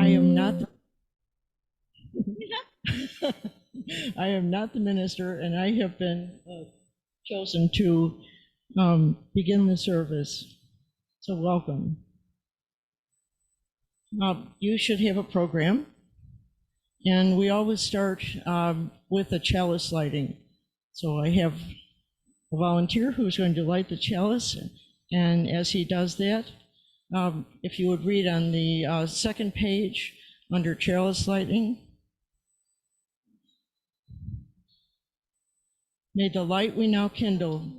I am not the I am not the minister, and I have been chosen to begin the service. So welcome. You should have a program, and we always start with a chalice lighting. So I have a volunteer who's going to light the chalice, and as he does that, if you would read on the second page under chalice lighting. May the light we now kindle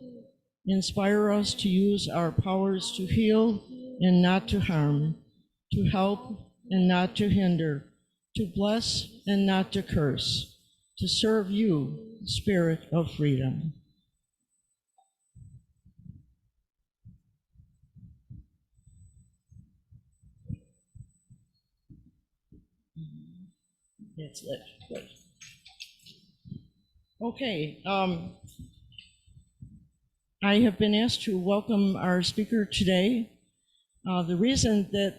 inspire us to use our powers to heal and not to harm, to help and not to hinder, to bless and not to curse, to serve you, Spirit of freedom. It's lit. Good. Okay. I have been asked to welcome our speaker today. The reason that,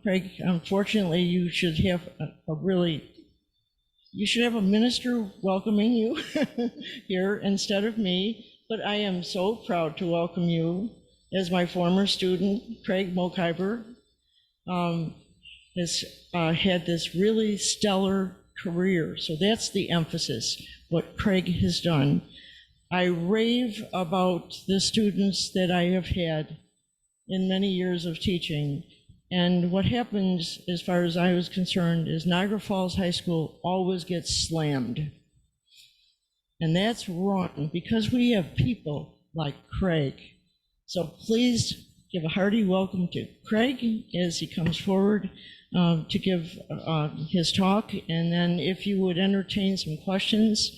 Craig, unfortunately, you should have you should have a minister welcoming you here instead of me, but I am so proud to welcome you as my former student, Craig Mohkiber, has had this really stellar career. So that's the emphasis, what Craig has done. I rave about the students that I have had in many years of teaching. And what happens, as far as I was concerned, is Niagara Falls High School always gets slammed. And that's wrong, because we have people like Craig. So please give a hearty welcome to Craig as he comes forward to give his talk. And then if you would entertain some questions,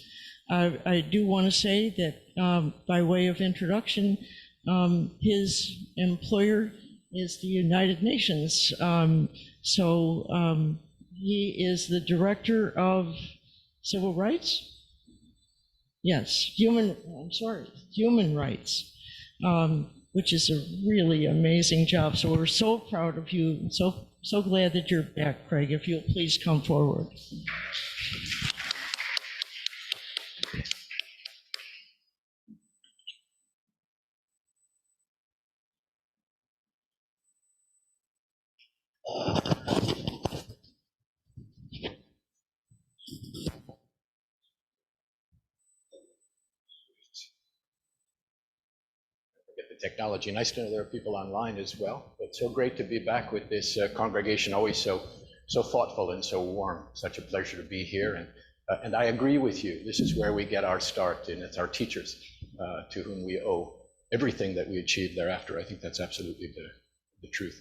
I do want to say that by way of introduction, his employer is the United Nations. He is the director of civil rights? Yes, human rights, which is a really amazing job. So we're so proud of you. So glad that you're back, Craig. If you'll please come forward. Technology. Nice to know there are people online as well, but so great to be back with this congregation, always so thoughtful and so warm. Such a pleasure to be here, and I agree with you. This is where we get our start, and it's our teachers to whom we owe everything that we achieve thereafter. I think that's absolutely the truth.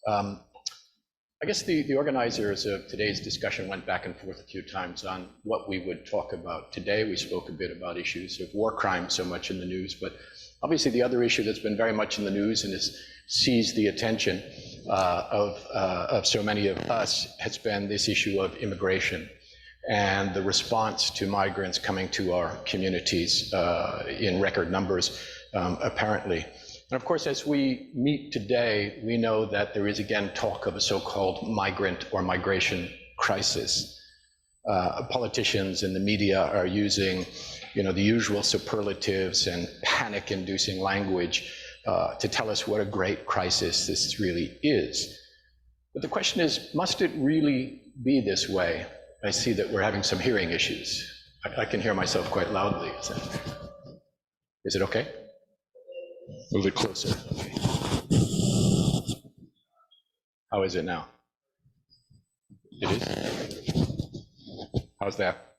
I guess the organizers of today's discussion went back and forth a few times on what we would talk about today. We spoke a bit about issues of war crimes so much in the news, but obviously the other issue that's been very much in the news and has seized the attention of so many of us has been this issue of immigration and the response to migrants coming to our communities in record numbers, apparently. And of course, as we meet today, we know that there is again talk of a so-called migrant or migration crisis. Politicians and the media are using, the usual superlatives and panic-inducing language to tell us what a great crisis this really is. But the question is, must it really be this way? I see that we're having some hearing issues. I can hear myself quite loudly. Is it okay? Move it closer. Okay. How is it now? It is? How's that?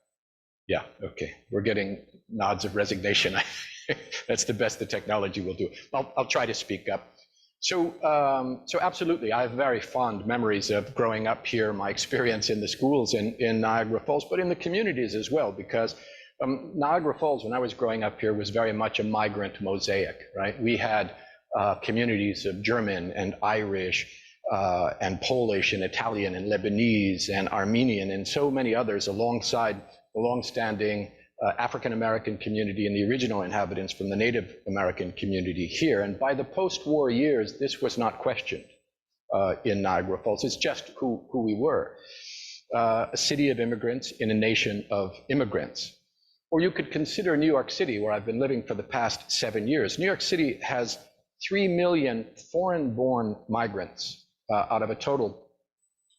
Yeah, okay. We're getting nods of resignation. That's the best the technology will do. I'll try to speak up. So absolutely, I have very fond memories of growing up here, my experience in the schools in Niagara Falls, but in the communities as well, because Niagara Falls, when I was growing up here, was very much a migrant mosaic, right? We had communities of German and Irish and Polish and Italian and Lebanese and Armenian and so many others alongside the long-standing African-American community and the original inhabitants from the Native American community here. And by the post-war years, this was not questioned. in Niagara Falls. It's just who we were. A city of immigrants in a nation of immigrants. Or you could consider New York City, where I've been living for the past 7 years. New York City has 3 million foreign-born migrants out of a total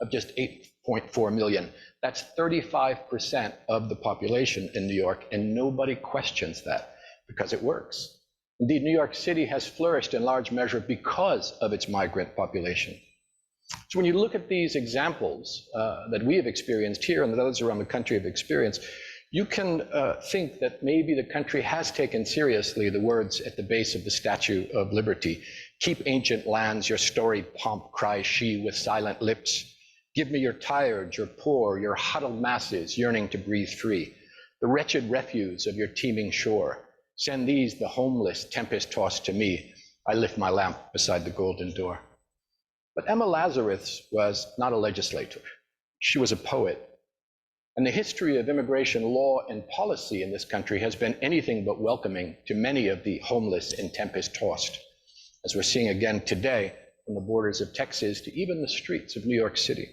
of just 8.4 million. That's 35% of the population in New York, and nobody questions that because it works. Indeed, New York City has flourished in large measure because of its migrant population. So when you look at these examples that we have experienced here and that others around the country have experienced, you can think that maybe the country has taken seriously the words at the base of the Statue of Liberty. Keep ancient lands, your storied pomp, cries she with silent lips. Give me your tired, your poor, your huddled masses yearning to breathe free. The wretched refuse of your teeming shore. Send these, the homeless, tempest-tossed to me. I lift my lamp beside the golden door. But Emma Lazarus was not a legislator. She was a poet. And the history of immigration law and policy in this country has been anything but welcoming to many of the homeless and tempest-tossed, as we're seeing again today from the borders of Texas to even the streets of New York City.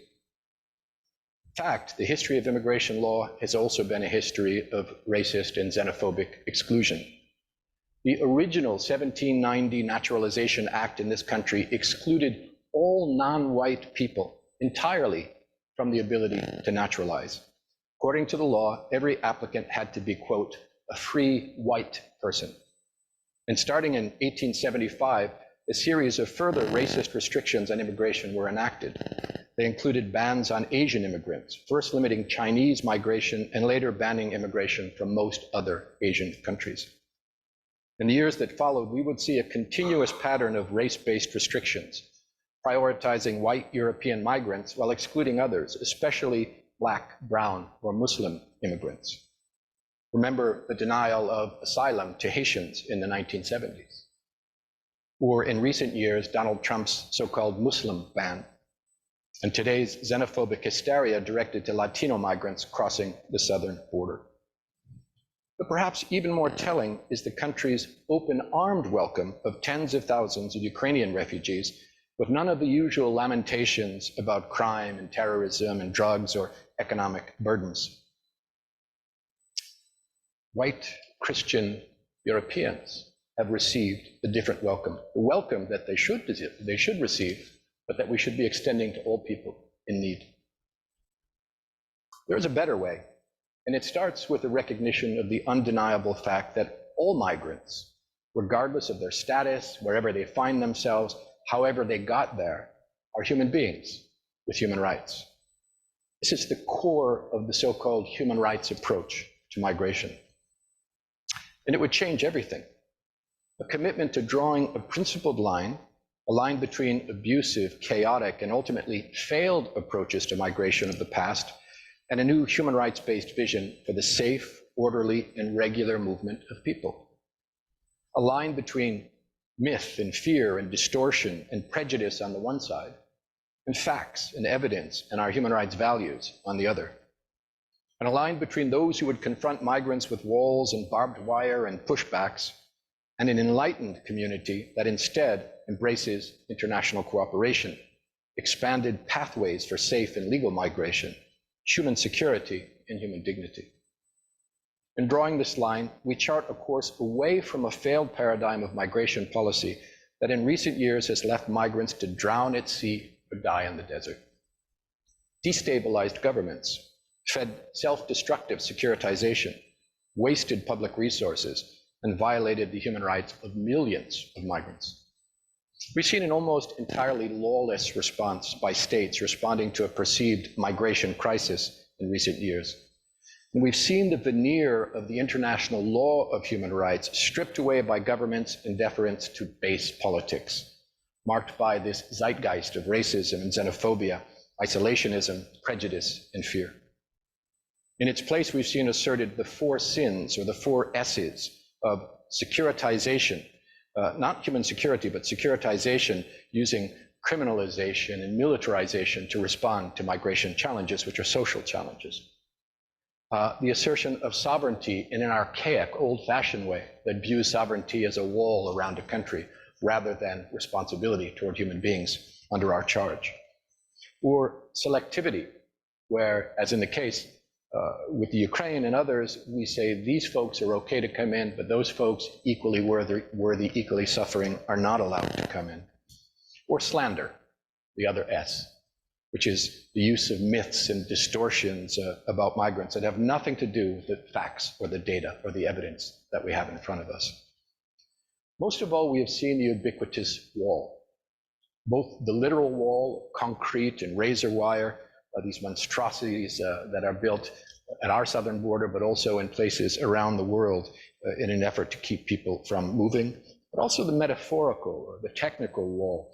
In fact, the history of immigration law has also been a history of racist and xenophobic exclusion. The original 1790 Naturalization Act in this country excluded all non-white people entirely from the ability to naturalize. According to the law, every applicant had to be, quote, a free white person. And starting in 1875, a series of further racist restrictions on immigration were enacted. They included bans on Asian immigrants, first limiting Chinese migration and later banning immigration from most other Asian countries. In the years that followed, we would see a continuous pattern of race-based restrictions, prioritizing white European migrants while excluding others, especially Black, brown, or Muslim immigrants. Remember the denial of asylum to Haitians in the 1970s. Or in recent years, Donald Trump's so-called Muslim ban, and today's xenophobic hysteria directed to Latino migrants crossing the southern border. But perhaps even more telling is the country's open-armed welcome of tens of thousands of Ukrainian refugees with none of the usual lamentations about crime and terrorism and drugs or economic burdens. White Christian Europeans have received a different welcome, the welcome that they should receive, but that we should be extending to all people in need. There is a better way, and it starts with a recognition of the undeniable fact that all migrants, regardless of their status, wherever they find themselves, however they got there, are human beings with human rights. This is the core of the so-called human rights approach to migration. And it would change everything. A commitment to drawing a principled line, a line between abusive, chaotic, and ultimately failed approaches to migration of the past, and a new human rights-based vision for the safe, orderly, and regular movement of people. A line between myth and fear and distortion and prejudice on the one side, and facts and evidence and our human rights values on the other. And a line between those who would confront migrants with walls and barbed wire and pushbacks, and an enlightened community that instead embraces international cooperation, expanded pathways for safe and legal migration, human security, and human dignity. In drawing this line, we chart a course away from a failed paradigm of migration policy that in recent years has left migrants to drown at sea or die in the desert. Destabilized governments, fed self-destructive securitization, wasted public resources, and violated the human rights of millions of migrants. We've seen an almost entirely lawless response by states responding to a perceived migration crisis in recent years. And we've seen the veneer of the international law of human rights stripped away by governments in deference to base politics, marked by this zeitgeist of racism and xenophobia, isolationism, prejudice, and fear. In its place, we've seen asserted the four sins or the four S's of securitization, not human security, but securitization using criminalization and militarization to respond to migration challenges, which are social challenges. The assertion of sovereignty in an archaic, old-fashioned way that views sovereignty as a wall around a country rather than responsibility toward human beings. under our charge. Or selectivity, where, as in the case with the Ukraine and others, we say these folks are okay to come in, but those folks equally worthy, equally suffering, are not allowed to come in. Or slander, the other S, which is the use of myths and distortions about migrants that have nothing to do with the facts or the data or the evidence that we have in front of us. Most of all, we have seen the ubiquitous wall, both the literal wall, concrete and razor wire, these monstrosities that are built at our southern border, but also in places around the world in an effort to keep people from moving, but also the metaphorical or the technical wall,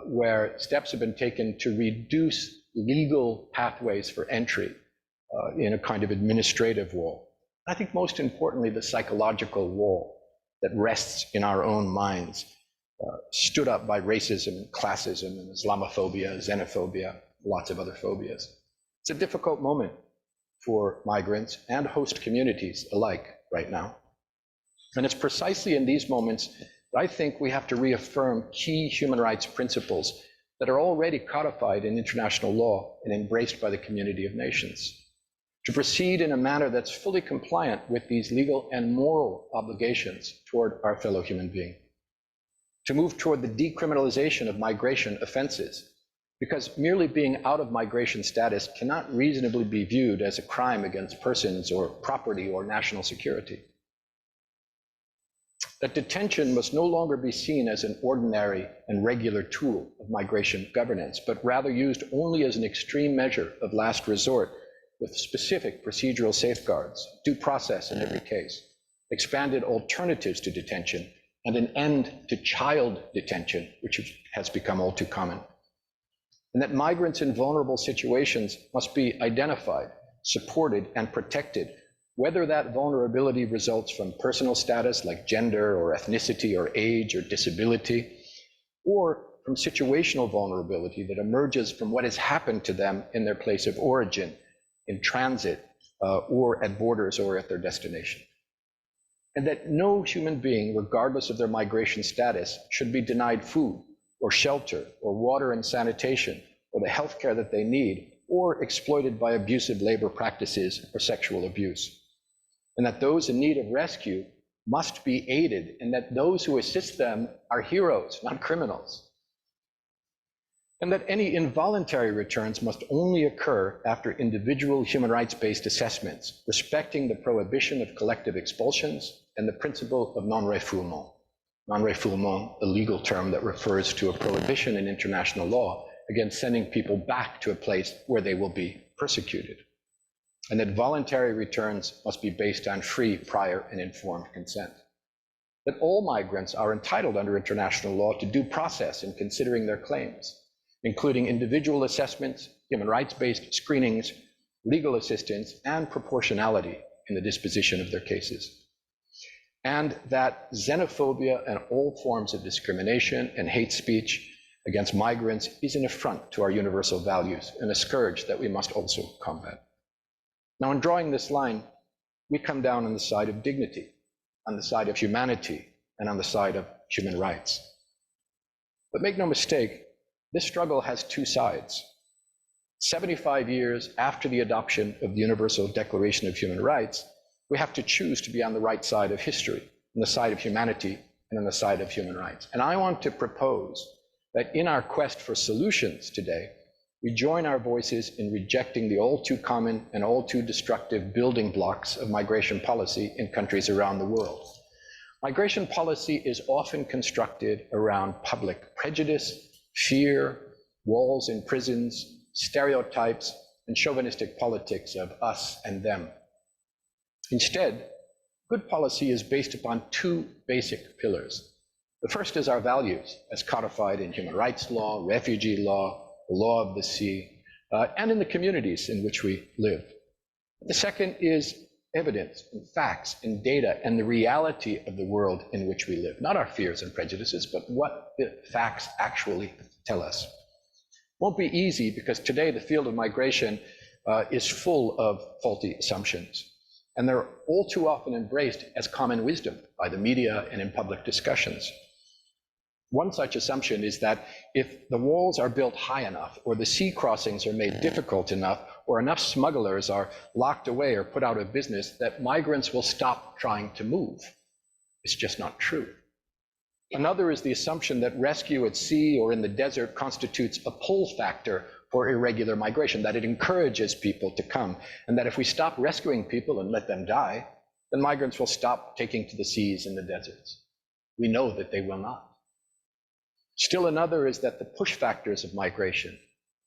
where steps have been taken to reduce legal pathways for entry in a kind of administrative wall. I think most importantly, the psychological wall that rests in our own minds, stood up by racism, classism, and Islamophobia, xenophobia, lots of other phobias. It's a difficult moment for migrants and host communities alike right now. And it's precisely in these moments that I think we have to reaffirm key human rights principles that are already codified in international law and embraced by the community of nations, to proceed in a manner that's fully compliant with these legal and moral obligations toward our fellow human being, to move toward the decriminalization of migration offenses, because merely being out of migration status cannot reasonably be viewed as a crime against persons or property or national security. That detention must no longer be seen as an ordinary and regular tool of migration governance, but rather used only as an extreme measure of last resort with specific procedural safeguards, due process in every case, expanded alternatives to detention, and an end to child detention, which has become all too common. And that migrants in vulnerable situations must be identified, supported, and protected, whether that vulnerability results from personal status like gender or ethnicity or age or disability, or from situational vulnerability that emerges from what has happened to them in their place of origin, in transit, or at borders or at their destination. And that no human being, regardless of their migration status, should be denied food or shelter or water and sanitation or the health care that they need, or exploited by abusive labor practices or sexual abuse. And that those in need of rescue must be aided, and that those who assist them are heroes, not criminals. And that any involuntary returns must only occur after individual human rights-based assessments, respecting the prohibition of collective expulsions and the principle of non-refoulement. Non-refoulement, a legal term that refers to a prohibition in international law against sending people back to a place where they will be persecuted. And that voluntary returns must be based on free, prior, and informed consent. That all migrants are entitled under international law to due process in considering their claims, including individual assessments, human rights-based screenings, legal assistance, and proportionality in the disposition of their cases. And that xenophobia and all forms of discrimination and hate speech against migrants is an affront to our universal values and a scourge that we must also combat. Now, in drawing this line, we come down on the side of dignity, on the side of humanity, and on the side of human rights. But make no mistake, this struggle has two sides. 75 years after the adoption of the Universal Declaration of Human Rights, we have to choose to be on the right side of history, on the side of humanity, and on the side of human rights. And I want to propose that in our quest for solutions today, we join our voices in rejecting the all too common and all too destructive building blocks of migration policy in countries around the world. Migration policy is often constructed around public prejudice, fear, walls in prisons, stereotypes, and chauvinistic politics of us and them. Instead, good policy is based upon two basic pillars. The first is our values, as codified in human rights law, refugee law, the law of the sea, and in the communities in which we live. The second is evidence and facts and data and the reality of the world in which we live, not our fears and prejudices, but what the facts actually tell us. Won't be easy because today the field of migration is full of faulty assumptions, and they're all too often embraced as common wisdom by the media and in public discussions. One such assumption is that if the walls are built high enough, or the sea crossings are made difficult enough, or enough smugglers are locked away or put out of business, that migrants will stop trying to move. It's just not true. Another is the assumption that rescue at sea or in the desert constitutes a pull factor for irregular migration, that it encourages people to come, and that if we stop rescuing people and let them die, then migrants will stop taking to the seas and the deserts. We know that they will not. Still another is that the push factors of migration,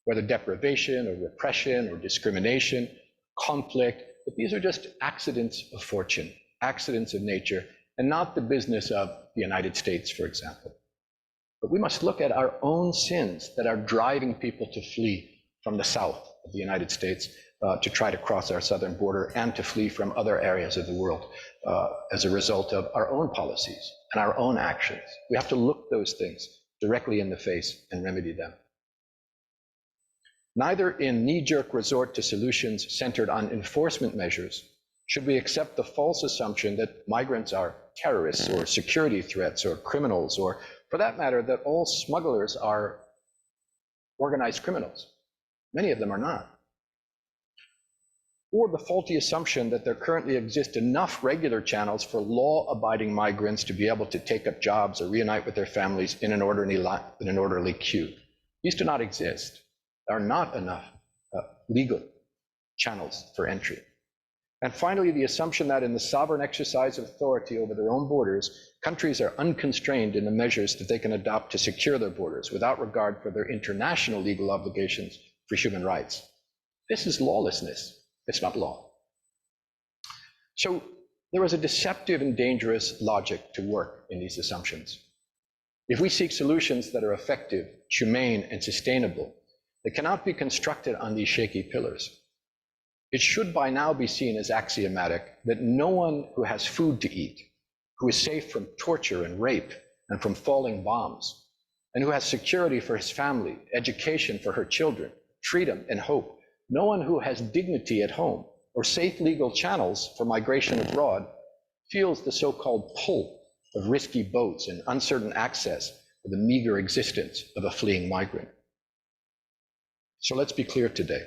whether deprivation or repression or discrimination, conflict, that these are just accidents of fortune, accidents of nature, and not the business of the United States, for example. But we must look at our own sins that are driving people to flee from the south of the United States to try to cross our southern border and to flee from other areas of the world as a result of our own policies and our own actions. We have to look those things directly in the face and remedy them. Neither in knee-jerk resort to solutions centered on enforcement measures should we accept the false assumption that migrants are terrorists or security threats or criminals, or for that matter, that all smugglers are organized criminals. Many of them are not. Or the faulty assumption that there currently exist enough regular channels for law-abiding migrants to be able to take up jobs or reunite with their families in an orderly queue. These do not exist. There are not enough legal channels for entry. And finally, the assumption that in the sovereign exercise of authority over their own borders, countries are unconstrained in the measures that they can adopt to secure their borders without regard for their international legal obligations for human rights. This is lawlessness. It's not law. So there is a deceptive and dangerous logic to work in these assumptions. If we seek solutions that are effective, humane, and sustainable, they cannot be constructed on these shaky pillars. It should by now be seen as axiomatic that no one who has food to eat, who is safe from torture and rape and from falling bombs, and who has security for his family, education for her children, freedom and hope, no one who has dignity at home or safe legal channels for migration abroad feels the so-called pull of risky boats and uncertain access for the meager existence of a fleeing migrant. So let's be clear today.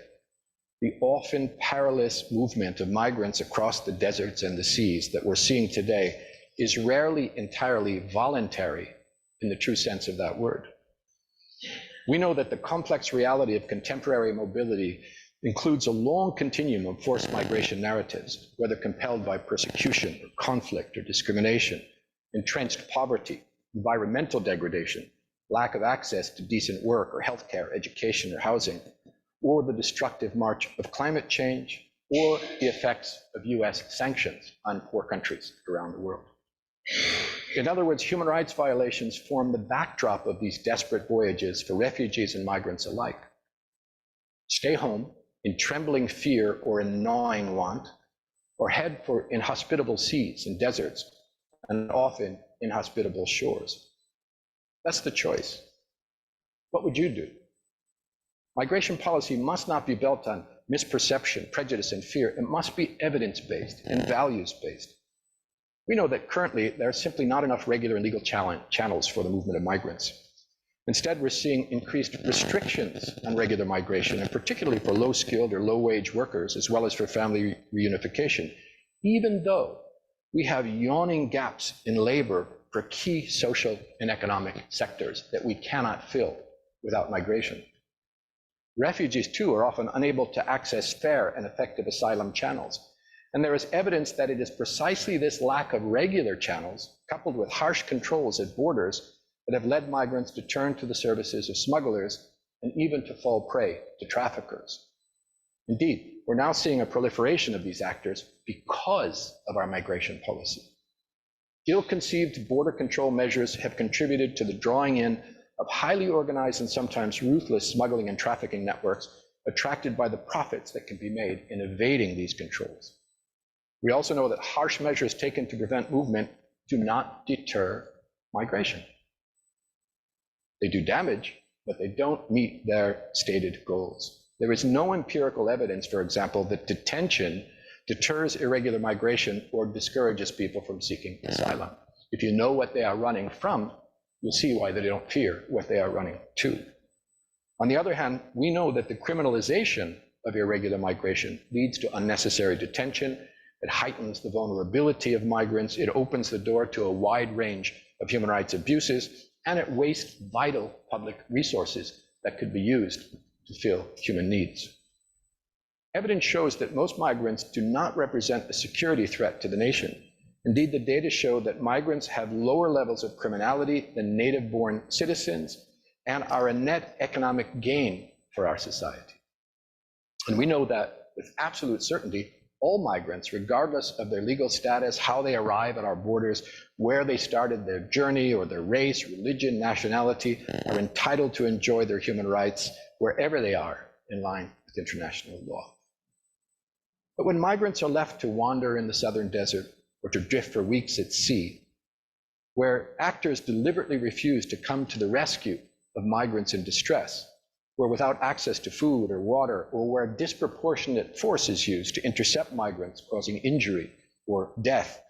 The often perilous movement of migrants across the deserts and the seas that we're seeing today is rarely entirely voluntary in the true sense of that word. We know that the complex reality of contemporary mobility includes a long continuum of forced migration narratives, whether compelled by persecution or conflict or discrimination, entrenched poverty, environmental degradation, lack of access to decent work or healthcare, education or housing, or the destructive march of climate change, or the effects of US sanctions on poor countries around the world. In other words, human rights violations form the backdrop of these desperate voyages for refugees and migrants alike. Stay home in trembling fear or in gnawing want, or head for inhospitable seas and deserts, and often inhospitable shores. That's the choice. What would you do? Migration policy must not be built on misperception, prejudice, and fear. It must be evidence-based and values-based. We know that currently there are simply not enough regular and legal channels for the movement of migrants. Instead, we're seeing increased restrictions on regular migration, and particularly for low-skilled or low-wage workers, as well as for family reunification, even though we have yawning gaps in labor for key social and economic sectors that we cannot fill without migration. Refugees, too, are often unable to access fair and effective asylum channels. And there is evidence that it is precisely this lack of regular channels, coupled with harsh controls at borders, that have led migrants to turn to the services of smugglers and even to fall prey to traffickers. Indeed, we're now seeing a proliferation of these actors because of our migration policy. Ill-conceived border control measures have contributed to the drawing in of highly organized and sometimes ruthless smuggling and trafficking networks attracted by the profits that can be made in evading these controls. We also know that harsh measures taken to prevent movement do not deter migration. They do damage, but they don't meet their stated goals. There is no empirical evidence, for example, that detention deters irregular migration or discourages people from seeking asylum. If you know what they are running from, you'll see why they don't fear what they are running to. On the other hand, we know that the criminalization of irregular migration leads to unnecessary detention. It heightens the vulnerability of migrants. It opens the door to a wide range of human rights abuses, and it wastes vital public resources that could be used to fill human needs. Evidence shows that most migrants do not represent a security threat to the nation. Indeed, the data show that migrants have lower levels of criminality than native-born citizens and are a net economic gain for our society. And we know that with absolute certainty, all migrants, regardless of their legal status, how they arrive at our borders, where they started their journey, or their race, religion, nationality, are entitled to enjoy their human rights wherever they are in line with international law. But when migrants are left to wander in the southern desert or to drift for weeks at sea, where actors deliberately refuse to come to the rescue of migrants in distress, where without access to food or water, or where disproportionate force is used to intercept migrants, causing injury or death,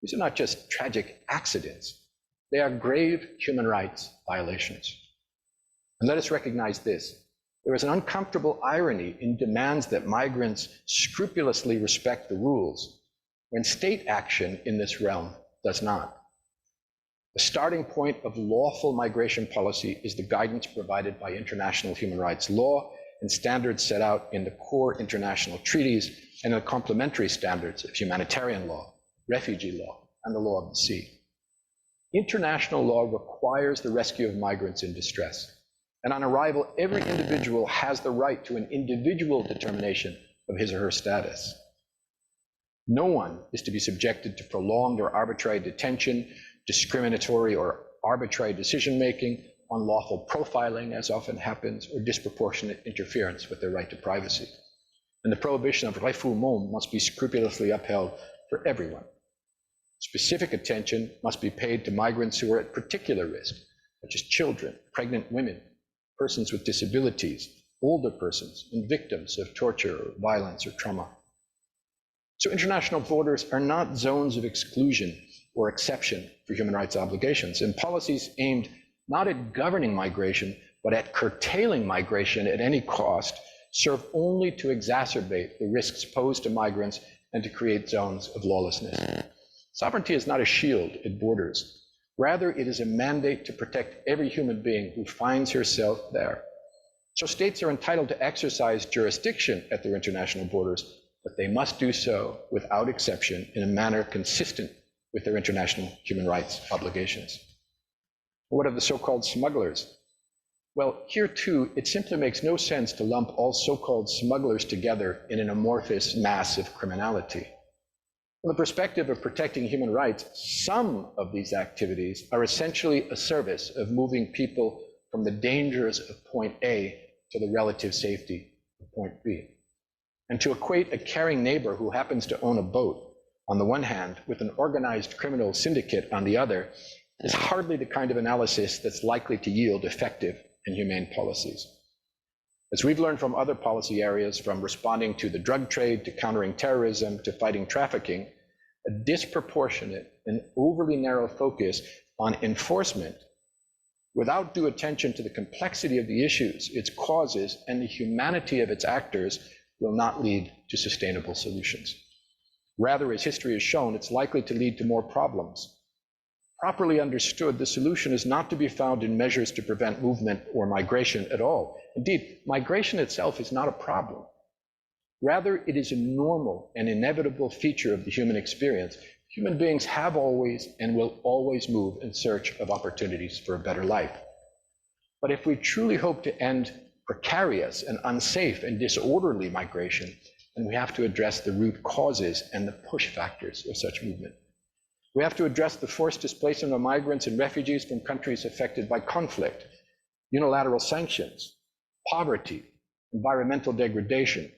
these are not just tragic accidents, they are grave human rights violations. And let us recognize this. There is an uncomfortable irony in demands that migrants scrupulously respect the rules, when state action in this realm does not. The starting point of lawful migration policy is the guidance provided by international human rights law and standards set out in the core international treaties and the complementary standards of humanitarian law, refugee law, and the law of the sea. International law requires the rescue of migrants in distress. And on arrival, every individual has the right to an individual determination of his or her status. No one is to be subjected to prolonged or arbitrary detention, discriminatory or arbitrary decision-making, unlawful profiling, as often happens, or disproportionate interference with their right to privacy. And the prohibition of refoulement must be scrupulously upheld for everyone. Specific attention must be paid to migrants who are at particular risk, such as children, pregnant women, persons with disabilities, older persons, and victims of torture or violence or trauma. So international borders are not zones of exclusion or exception for human rights obligations, and policies aimed not at governing migration, but at curtailing migration at any cost serve only to exacerbate the risks posed to migrants and to create zones of lawlessness. Sovereignty is not a shield at borders. Rather, it is a mandate to protect every human being who finds herself there. So states are entitled to exercise jurisdiction at their international borders, but they must do so without exception in a manner consistent with their international human rights obligations. What of the so-called smugglers? Well, here too, it simply makes no sense to lump all so-called smugglers together in an amorphous mass of criminality. From the perspective of protecting human rights, some of these activities are essentially a service of moving people from the dangers of point A to the relative safety of point B. And to equate a caring neighbor who happens to own a boat on the one hand with an organized criminal syndicate on the other is hardly the kind of analysis that's likely to yield effective and humane policies. As we've learned from other policy areas, from responding to the drug trade, to countering terrorism, to fighting trafficking, a disproportionate and overly narrow focus on enforcement without due attention to the complexity of the issues, its causes, and the humanity of its actors will not lead to sustainable solutions. Rather, as history has shown, it's likely to lead to more problems. Properly understood, the solution is not to be found in measures to prevent movement or migration at all. Indeed, migration itself is not a problem. Rather, it is a normal and inevitable feature of the human experience. Human beings have always and will always move in search of opportunities for a better life. But if we truly hope to end precarious and unsafe and disorderly migration, then we have to address the root causes and the push factors of such movement. We have to address the forced displacement of migrants and refugees from countries affected by conflict, unilateral sanctions, poverty, environmental degradation,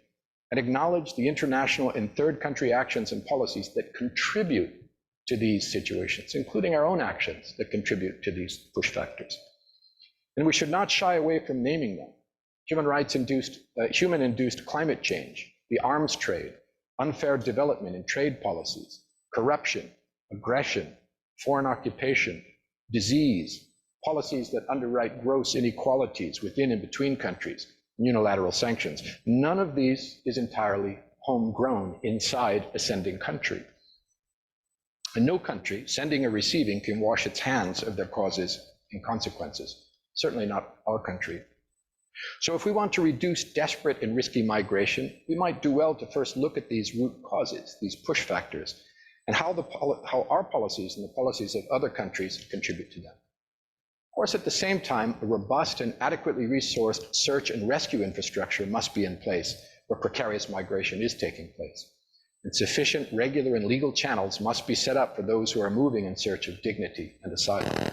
and acknowledge the international and third country actions and policies that contribute to these situations, including our own actions that contribute to these push factors. And we should not shy away from naming them. Human-induced climate change, the arms trade, unfair development in trade policies, corruption, aggression, foreign occupation, disease, policies that underwrite gross inequalities within and between countries, unilateral sanctions. None of these is entirely homegrown inside a sending country. And no country, sending or receiving, can wash its hands of their causes and consequences. Certainly not our country. So if we want to reduce desperate and risky migration, we might do well to first look at these root causes, these push factors, and how our policies and the policies of other countries contribute to them. Of course, at the same time, a robust and adequately resourced search and rescue infrastructure must be in place where precarious migration is taking place. And sufficient regular and legal channels must be set up for those who are moving in search of dignity and asylum.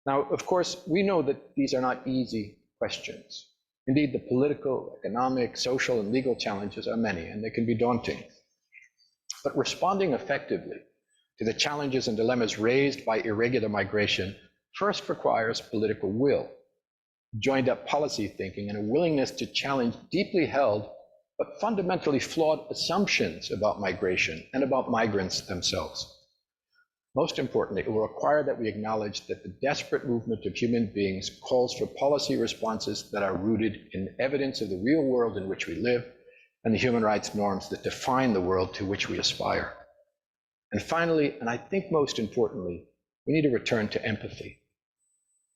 Now, of course, we know that these are not easy questions. Indeed, the political, economic, social, and legal challenges are many, and they can be daunting. But responding effectively to the challenges and dilemmas raised by irregular migration first requires political will, joined up policy thinking, and a willingness to challenge deeply held but fundamentally flawed assumptions about migration and about migrants themselves. Most importantly, it will require that we acknowledge that the desperate movement of human beings calls for policy responses that are rooted in evidence of the real world in which we live and the human rights norms that define the world to which we aspire. And finally, and I think most importantly, we need to return to empathy.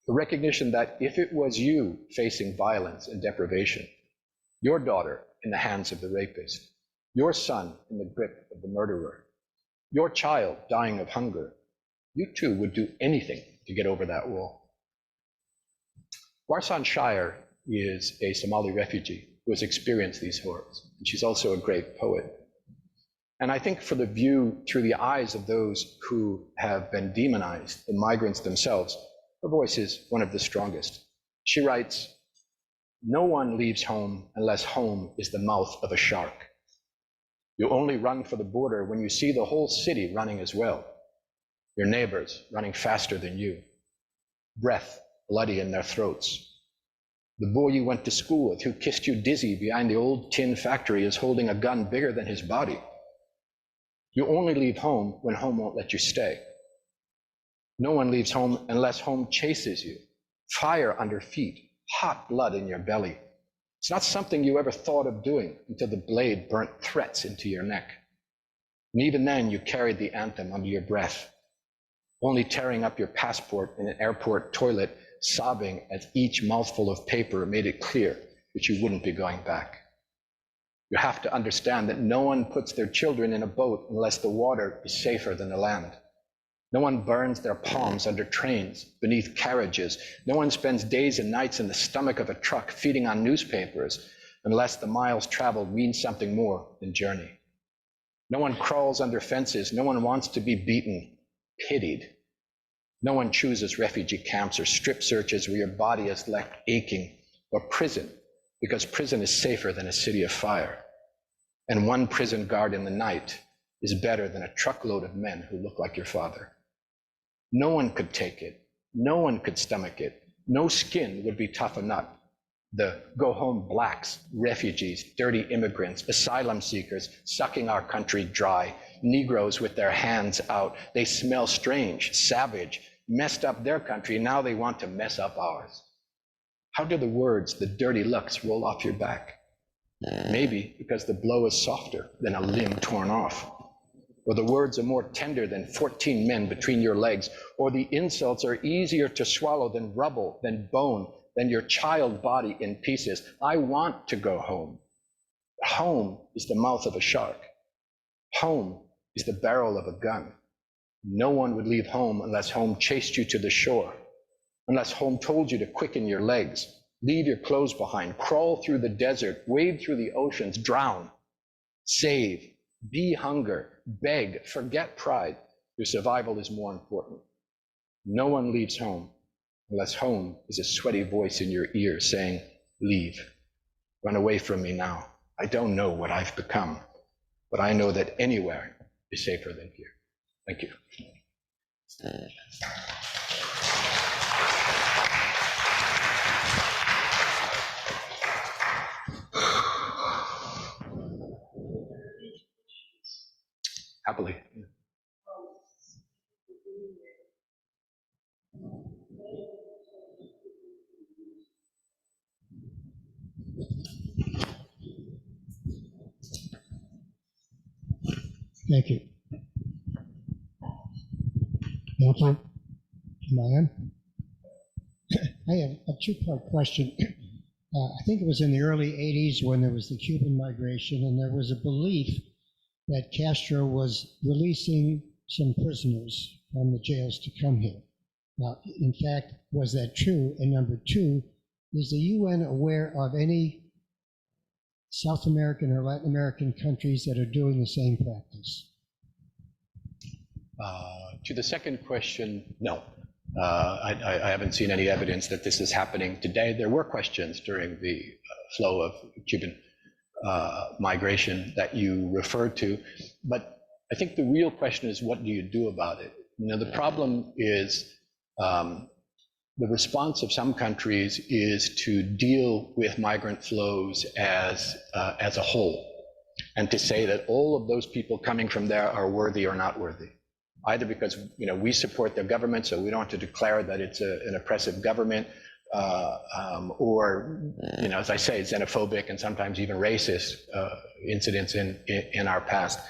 The recognition that if it was you facing violence and deprivation, your daughter in the hands of the rapist, your son in the grip of the murderer, your child dying of hunger, you too would do anything to get over that wall. Warsan Shire is a Somali refugee who has experienced these horrors, and she's also a great poet. And I think for the view through the eyes of those who have been demonized, the migrants themselves, her voice is one of the strongest. She writes, "No one leaves home unless home is the mouth of a shark. You only run for the border when you see the whole city running as well. Your neighbors running faster than you. Breath bloody in their throats. The boy you went to school with who kissed you dizzy behind the old tin factory is holding a gun bigger than his body. You only leave home when home won't let you stay. No one leaves home unless home chases you. Fire under feet, hot blood in your belly. It's not something you ever thought of doing until the blade burnt threats into your neck. And even then you carried the anthem under your breath, only tearing up your passport in an airport toilet, sobbing as each mouthful of paper made it clear that you wouldn't be going back. You have to understand that no one puts their children in a boat unless the water is safer than the land. No one burns their palms under trains, beneath carriages. No one spends days and nights in the stomach of a truck feeding on newspapers unless the miles traveled means something more than journey. No one crawls under fences. No one wants to be beaten, pitied. No one chooses refugee camps or strip searches where your body is left aching, or prison, because prison is safer than a city of fire. And one prison guard in the night is better than a truckload of men who look like your father. No one could take it. No one could stomach it. No skin would be tough enough. The go home blacks, refugees, dirty immigrants, asylum seekers, sucking our country dry, Negroes with their hands out. They smell strange, savage, messed up their country, and now they want to mess up ours. How do the words, the dirty looks, roll off your back? Maybe because the blow is softer than a limb torn off. Or the words are more tender than 14 men between your legs, or the insults are easier to swallow than rubble, than bone, than your child body in pieces. I want to go home. Home is the mouth of a shark. Home is the barrel of a gun. No one would leave home unless home chased you to the shore, unless home told you to quicken your legs, leave your clothes behind, crawl through the desert, wade through the oceans, drown, save, be hunger, beg, forget pride. Your survival is more important. No one leaves home unless home is a sweaty voice in your ear saying, leave, run away from me now. I don't know what I've become, but I know that anywhere is safer than here. Thank you. Happily. Thank you. Council, am I on? I have a two-part question. I think it was in the early 80s when there was the Cuban migration, and there was a belief that Castro was releasing some prisoners from the jails to come here. Now, in fact, was that true? And number two, is the UN aware of any South American or Latin American countries that are doing the same practice? To the second question, no. I haven't seen any evidence that this is happening today. There were questions during the flow of Cuban migration that you referred to, but I think the real question is, what do you do about it? You know, the problem is the response of some countries is to deal with migrant flows as a whole, and to say that all of those people coming from there are worthy or not worthy, either because we support their government, so we don't have to declare that it's an oppressive government, or as I say, xenophobic and sometimes even racist incidents in our past.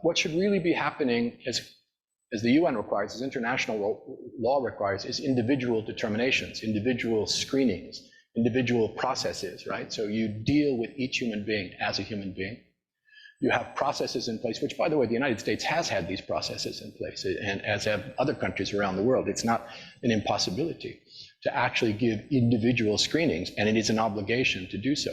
What should really be happening, as the UN requires, as international law requires, is individual determinations, individual screenings, individual processes, right? So you deal with each human being as a human being. You have processes in place, which, by the way, the United States has had these processes in place, and as have other countries around the world. It's not an impossibility to actually give individual screenings, and it is an obligation to do so.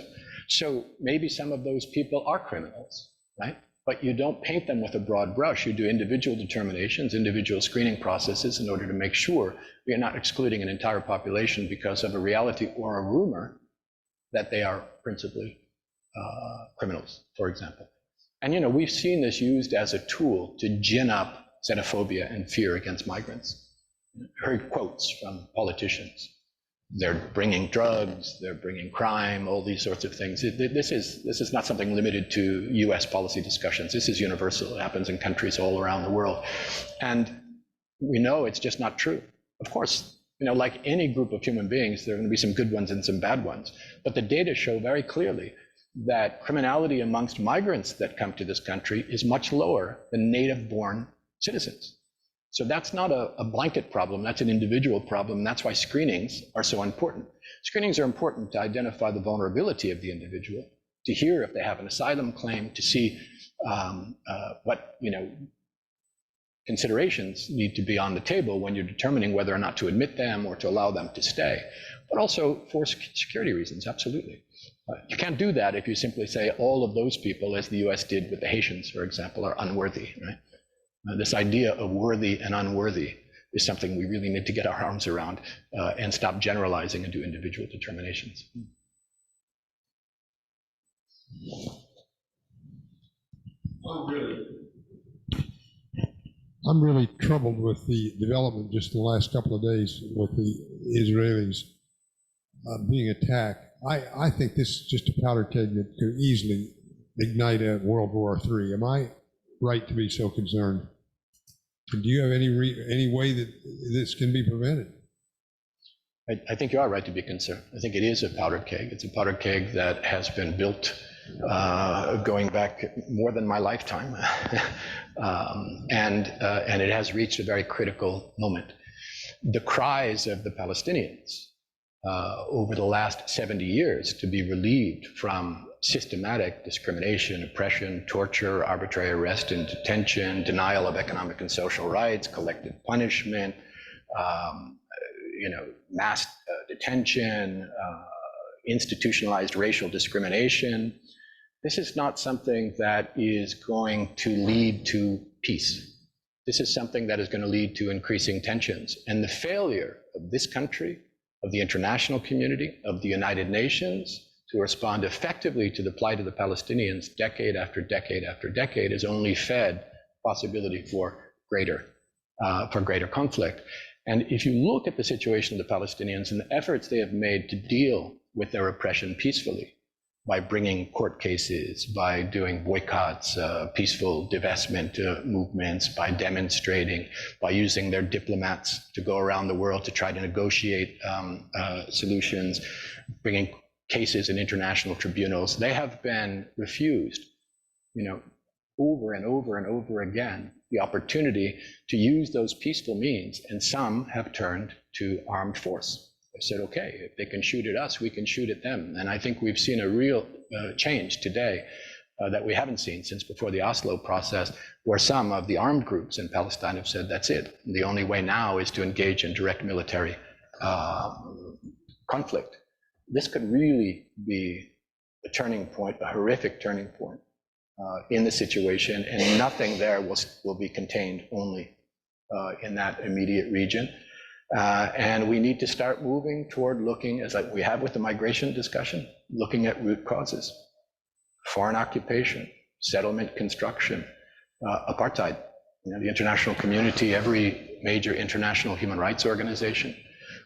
So maybe some of those people are criminals, right? But you don't paint them with a broad brush. You do individual determinations, individual screening processes in order to make sure we are not excluding an entire population because of a reality or a rumor that they are principally criminals, for example. And we've seen this used as a tool to gin up xenophobia and fear against migrants. Heard quotes from politicians. They're bringing drugs, they're bringing crime, all these sorts of things. This is not something limited to US policy discussions. This is universal. It happens in countries all around the world. And we know it's just not true. Of course, like any group of human beings, there are going to be some good ones and some bad ones. But the data show very clearly that criminality amongst migrants that come to this country is much lower than native-born citizens. So that's not a blanket problem, that's an individual problem. That's why screenings are so important. Screenings are important to identify the vulnerability of the individual, to hear if they have an asylum claim, to see what considerations need to be on the table when you're determining whether or not to admit them or to allow them to stay. But also for security reasons, absolutely. You can't do that if you simply say all of those people, as the US did with the Haitians, for example, are unworthy, right? This idea of worthy and unworthy is something we really need to get our arms around and stop generalizing and do individual determinations. I'm really troubled with the development just in the last couple of days with the Israelis being attacked. I think this is just a powder keg that could easily ignite a World War III. Am I right to be so concerned? Do you have any way that this can be prevented? I think you are right to be concerned. I think it is a powder keg. It's a powder keg that has been built going back more than my lifetime, and it has reached a very critical moment. The cries of the Palestinians over the last 70 years to be relieved from systematic discrimination, oppression, torture, arbitrary arrest and detention, denial of economic and social rights, collective punishment, mass detention, institutionalized racial discrimination. This is not something that is going to lead to peace. This is something that is going to lead to increasing tensions. And the failure of this country, of the international community, of the United Nations, to respond effectively to the plight of the Palestinians decade after decade after decade has only fed possibility for greater conflict. And if you look at the situation of the Palestinians and the efforts they have made to deal with their oppression peacefully, by bringing court cases, by doing boycotts, peaceful divestment movements, by demonstrating, by using their diplomats to go around the world to try to negotiate solutions, bringing cases in international tribunals, they have been refused, over and over and over again the opportunity to use those peaceful means, and some have turned to armed force. They've said, okay, if they can shoot at us, we can shoot at them. And I think we've seen a real change today that we haven't seen since before the Oslo process, where some of the armed groups in Palestine have said, that's it. The only way now is to engage in direct military conflict. This could really be a turning point, a horrific turning point in the situation, and nothing there will be contained only in that immediate region. And we need to start moving toward looking, as we have with the migration discussion, looking at root causes: foreign occupation, settlement construction, apartheid. You know, the international community, every major international human rights organization,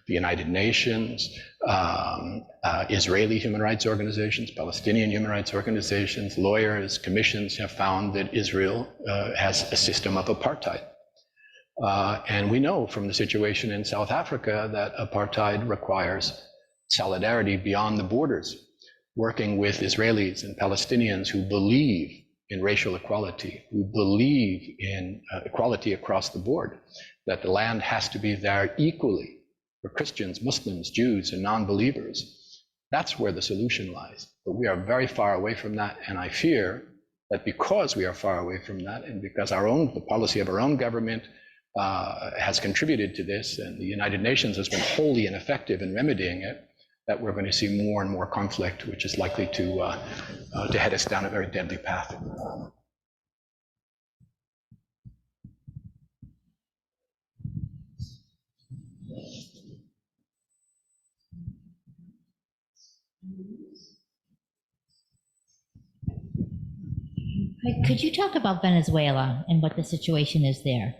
the United Nations, Israeli human rights organizations, Palestinian human rights organizations, lawyers, commissions have found that Israel has a system of apartheid. And we know from the situation in South Africa that apartheid requires solidarity beyond the borders, working with Israelis and Palestinians who believe in racial equality, who believe in equality across the board, that the land has to be there equally for Christians, Muslims, Jews, and non-believers. That's where the solution lies. But we are very far away from that, and I fear that because we are far away from that, and because the policy of our own government has contributed to this, and the United Nations has been wholly ineffective in remedying it, that we're going to see more and more conflict, which is likely to head us down a very deadly path. Could you talk about Venezuela and what the situation is there?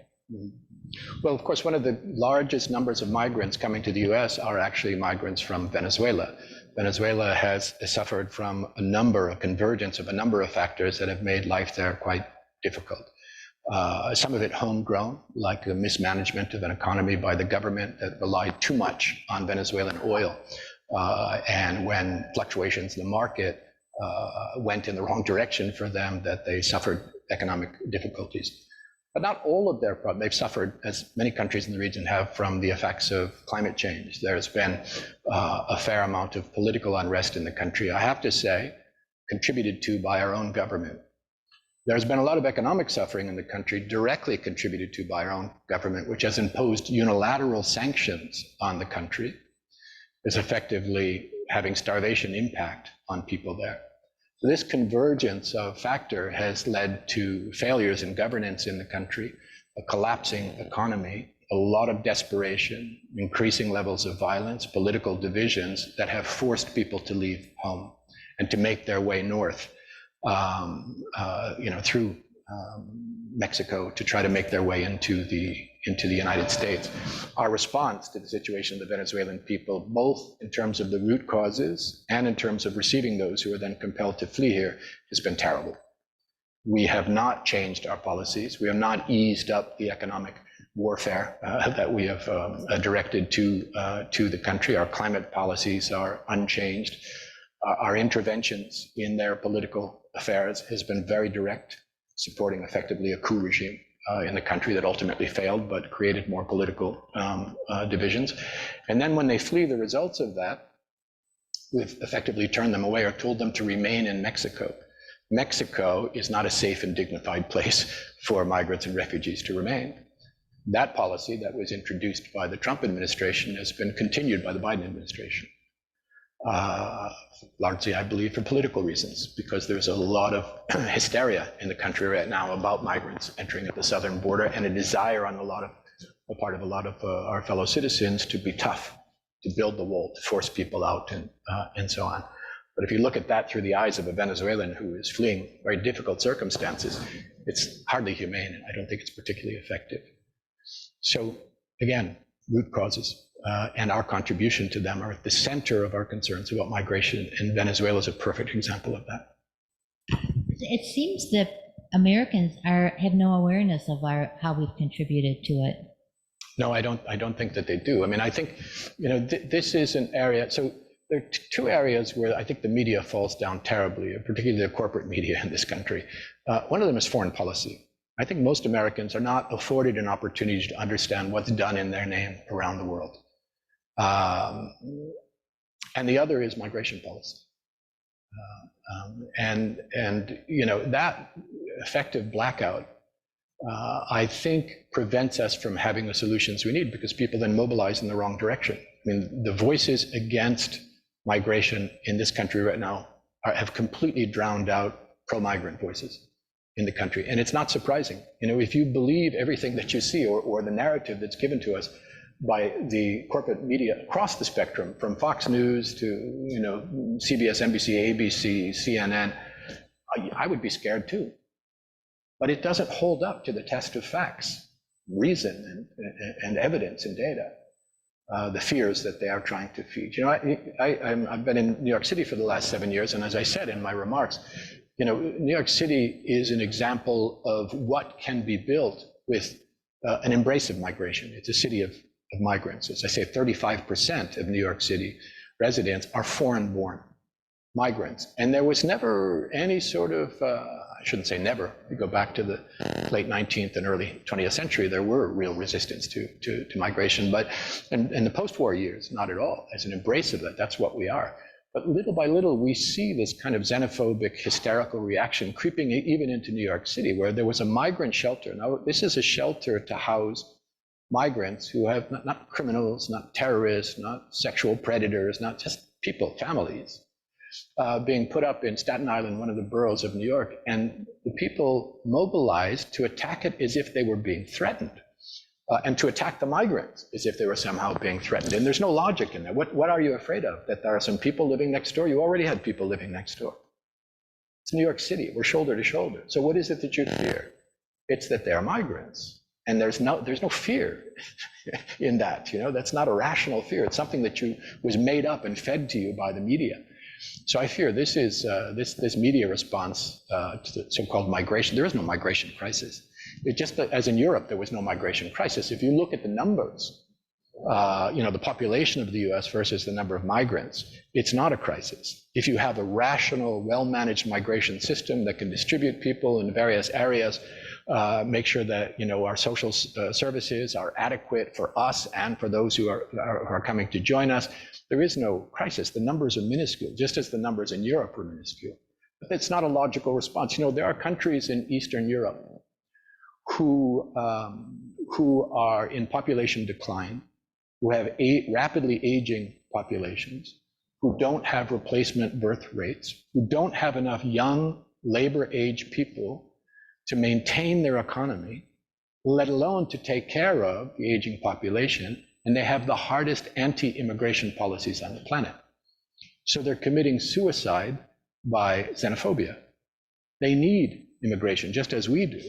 Well, of course, one of the largest numbers of migrants coming to the US are actually migrants from Venezuela. Venezuela has suffered from a convergence of a number of factors that have made life there quite difficult. Some of it homegrown, like the mismanagement of an economy by the government that relied too much on Venezuelan oil. And when fluctuations in the market went in the wrong direction for them, that they suffered economic difficulties. But not all of their problems. They've suffered, as many countries in the region have, from the effects of climate change. There's been a fair amount of political unrest in the country, I have to say, contributed to by our own government. There's been a lot of economic suffering in the country, directly contributed to by our own government, which has imposed unilateral sanctions on the country, is effectively having starvation impact on people there. This convergence of factor has led to failures in governance in the country, a collapsing economy, a lot of desperation, increasing levels of violence, political divisions that have forced people to leave home and to make their way north, through Mexico to try to make their way into the United States. Our response to the situation of the Venezuelan people, both in terms of the root causes and in terms of receiving those who are then compelled to flee here, has been terrible. We have not changed our policies. We have not eased up the economic warfare that we have directed to the country. Our climate policies are unchanged. Our interventions in their political affairs has been very direct, supporting effectively a coup regime in the country that ultimately failed but created more political divisions. And then when they flee the results of that, we've effectively turned them away or told them to remain in Mexico. Mexico is not a safe and dignified place for migrants and refugees to remain. That policy that was introduced by the Trump administration has been continued by the Biden administration. Largely, I believe, for political reasons, because there's a lot of hysteria in the country right now about migrants entering at the southern border, and a desire on the part of a lot of our fellow citizens to be tough, to build the wall, to force people out, and so on. But if you look at that through the eyes of a Venezuelan who is fleeing very difficult circumstances, it's hardly humane, and I don't think it's particularly effective. So again, root causes. And our contribution to them are at the center of our concerns about migration, and Venezuela is a perfect example of that. It seems that Americans have no awareness of how we've contributed to it. No, I don't think that they do. I mean, I think, this is an area, so there are two areas where I think the media falls down terribly, particularly the corporate media in this country. One of them is foreign policy. I think most Americans are not afforded an opportunity to understand what's done in their name around the world. And the other is migration policy. And you know, that effective blackout, I think, prevents us from having the solutions we need, because people then mobilize in the wrong direction. I mean, the voices against migration in this country right now have completely drowned out pro-migrant voices in the country. And it's not surprising. You know, if you believe everything that you see, or the narrative that's given to us by the corporate media across the spectrum, from Fox News to, you know, CBS, NBC, ABC, CNN, I would be scared too. But it doesn't hold up to the test of facts, reason, and evidence and data. The fears that they are trying to feed. You know, I've been in New York City for the last 7 years, and as I said in my remarks, you know, New York City is an example of what can be built with an embrace of migration. It's a city of migrants. As I say, 35% of New York City residents are foreign-born migrants, and there was never any sort of I shouldn't say never. You go back to the late 19th and early 20th century, there were real resistance to migration, but in the post-war years, not at all. As an embrace of that, that's what we are. But little by little, we see this kind of xenophobic, hysterical reaction creeping even into New York City, where there was a migrant shelter. Now, this is a shelter to house migrants who have not criminals, not terrorists, not sexual predators, not just people, families. Being put up in Staten Island, one of the boroughs of New York, and the people mobilized to attack it as if they were being threatened, and to attack the migrants as if they were somehow being threatened. And there's no logic in that. What are you afraid of? That there are some people living next door? You already had people living next door. It's New York City. We're shoulder to shoulder. So what is it that you fear? It's that they are migrants. And there's no fear in that. You know, that's not a rational fear. It's something that was made up and fed to you by the media. So I fear this is this media response to the so-called migration. There is no migration crisis. It just, as in Europe, there was no migration crisis. If you look at the numbers, you know, the population of the U.S. versus the number of migrants, it's not a crisis. If you have a rational, well-managed migration system that can distribute people in various areas, make sure that, you know, our social services are adequate for us and for those who are coming to join us, there is no crisis. The numbers are minuscule, just as the numbers in Europe are minuscule. But that's not a logical response. You know, there are countries in Eastern Europe who are in population decline, who have rapidly aging populations, who don't have replacement birth rates, who don't have enough young labor-age people to maintain their economy, let alone to take care of the aging population, and they have the hardest anti-immigration policies on the planet. So they're committing suicide by xenophobia. They need immigration, just as we do,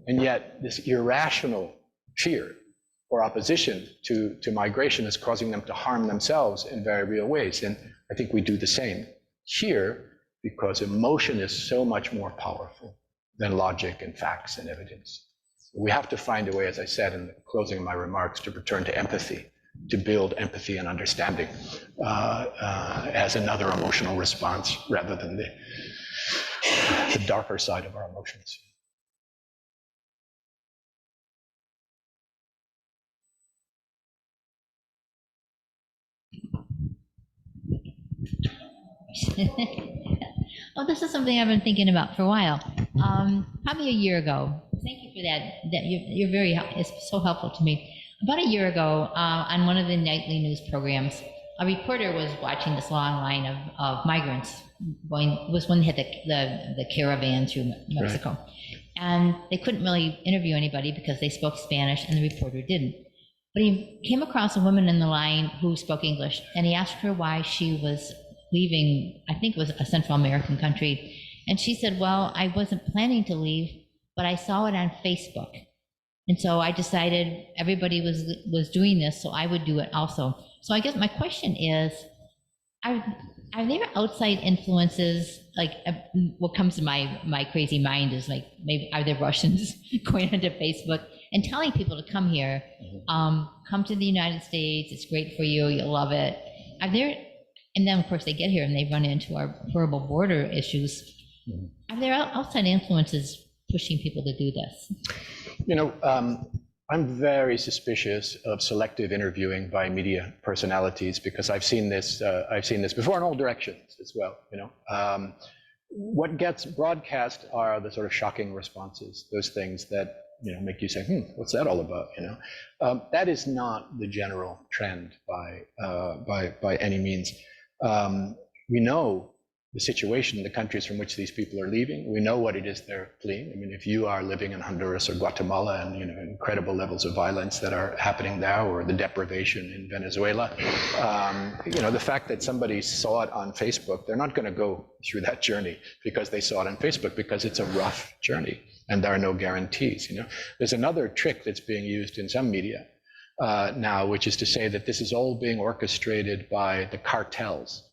and yet this irrational fear or opposition to migration is causing them to harm themselves in very real ways. And I think we do the same here, because emotion is so much more powerful than logic and facts and evidence. We have to find a way, as I said in the closing of my remarks, to return to empathy, to build empathy and understanding as another emotional response rather than the darker side of our emotions. Well, this is something I've been thinking about for a while. Probably a year ago. Thank you for that. You're very, it's so helpful to me. About a year ago, on one of the nightly news programs, a reporter was watching this long line of migrants was when they had the caravan through Mexico. Right. And they couldn't really interview anybody because they spoke Spanish and the reporter didn't. But he came across a woman in the line who spoke English, and he asked her why she was leaving, I think it was a Central American country. And she said, well, I wasn't planning to leave, but I saw it on Facebook. And so I decided everybody was doing this, so I would do it also. So I guess my question is, are there outside influences? Like, what comes to my crazy mind is like, maybe are there Russians going onto Facebook and telling people to come here, come to the United States, it's great for you, you'll love it. Are there And then, of course, they get here and they run into our horrible border issues. Are there outside influences pushing people to do this? You know, I'm very suspicious of selective interviewing by media personalities because I've seen this before in all directions as well. You know, what gets broadcast are the sort of shocking responses, those things that make you say, what's that all about? That is not the general trend by any means. We know the situation in the countries from which these people are leaving. We know what it is they're fleeing. I mean, if you are living in Honduras or Guatemala and incredible levels of violence that are happening there, or the deprivation in Venezuela, the fact that somebody saw it on Facebook, they're not going to go through that journey because they saw it on Facebook, because it's a rough journey and there are no guarantees. There's another trick that's being used in some media now, which is to say that this is all being orchestrated by the cartels.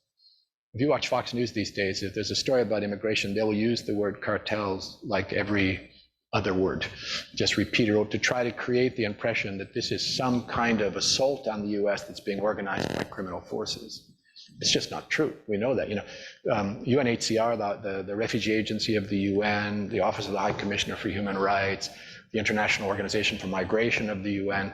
If you watch Fox News these days, if there's a story about immigration, they'll use the word cartels like every other word, just repeat it to try to create the impression that this is some kind of assault on the US that's being organized by criminal forces. It's just not true. We know that. UNHCR, the Refugee Agency of the UN, the Office of the High Commissioner for Human Rights, the International Organization for Migration of the UN,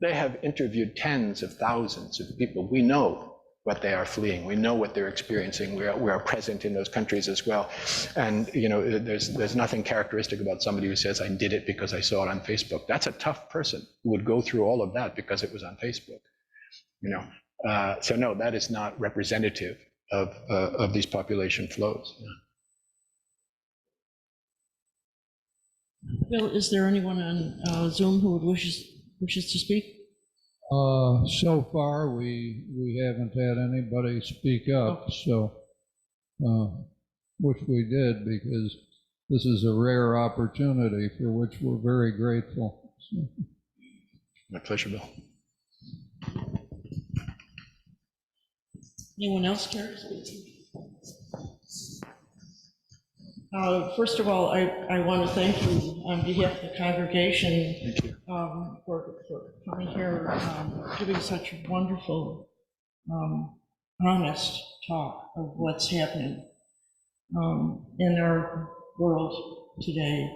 they have interviewed tens of thousands of people. We know what they are fleeing. We know what they're experiencing. We are present in those countries as well. And there's nothing characteristic about somebody who says, I did it because I saw it on Facebook. That's a tough person who would go through all of that because it was on Facebook. So no, that is not representative of these population flows. Bill, is there anyone on Zoom who wishes to speak? So far, we haven't had anybody speak up, so which we did, because this is a rare opportunity for which we're very grateful. So. My pleasure, Bill. Anyone else care to speak? First of all, I want to thank you on behalf of the congregation for coming here, giving such a wonderful, honest talk of what's happening in our world today.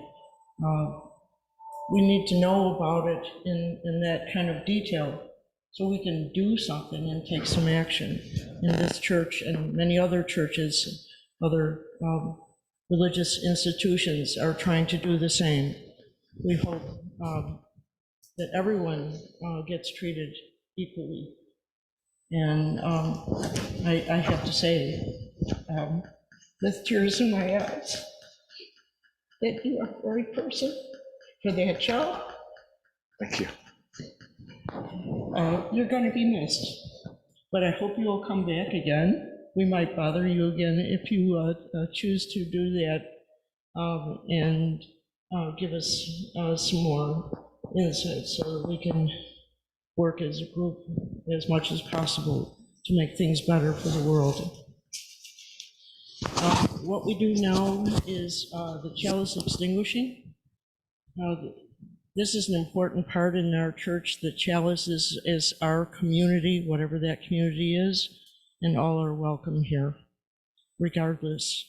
We need to know about it in that kind of detail so we can do something and take some action. In this church and many other churches, other religious institutions are trying to do the same. We hope that everyone gets treated equally. And I have to say, with tears in my eyes, that you are the right person for that job. Thank you. You're going to be missed, but I hope you will come back again. We might bother you again if you choose to do that, and give us some more insights so that we can work as a group as much as possible to make things better for the world. What we do now is the chalice extinguishing. This is an important part in our church. The chalice is our community, whatever that community is, and all are welcome here, regardless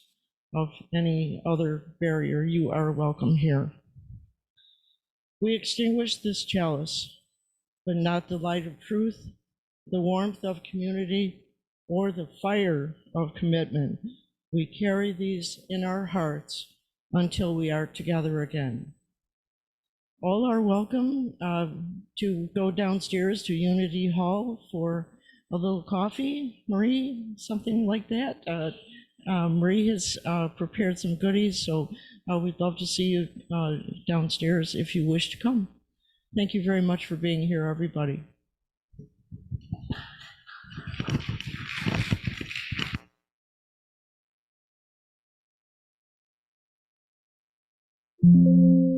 of any other barrier. You are welcome here. We extinguish this chalice, but not the light of truth, the warmth of community, or the fire of commitment. We carry these in our hearts until we are together again. All are welcome to go downstairs to Unity Hall for a little coffee, Marie, something like that. Marie has prepared some goodies, so we'd love to see you downstairs if you wish to come. Thank you very much for being here, everybody. Mm-hmm.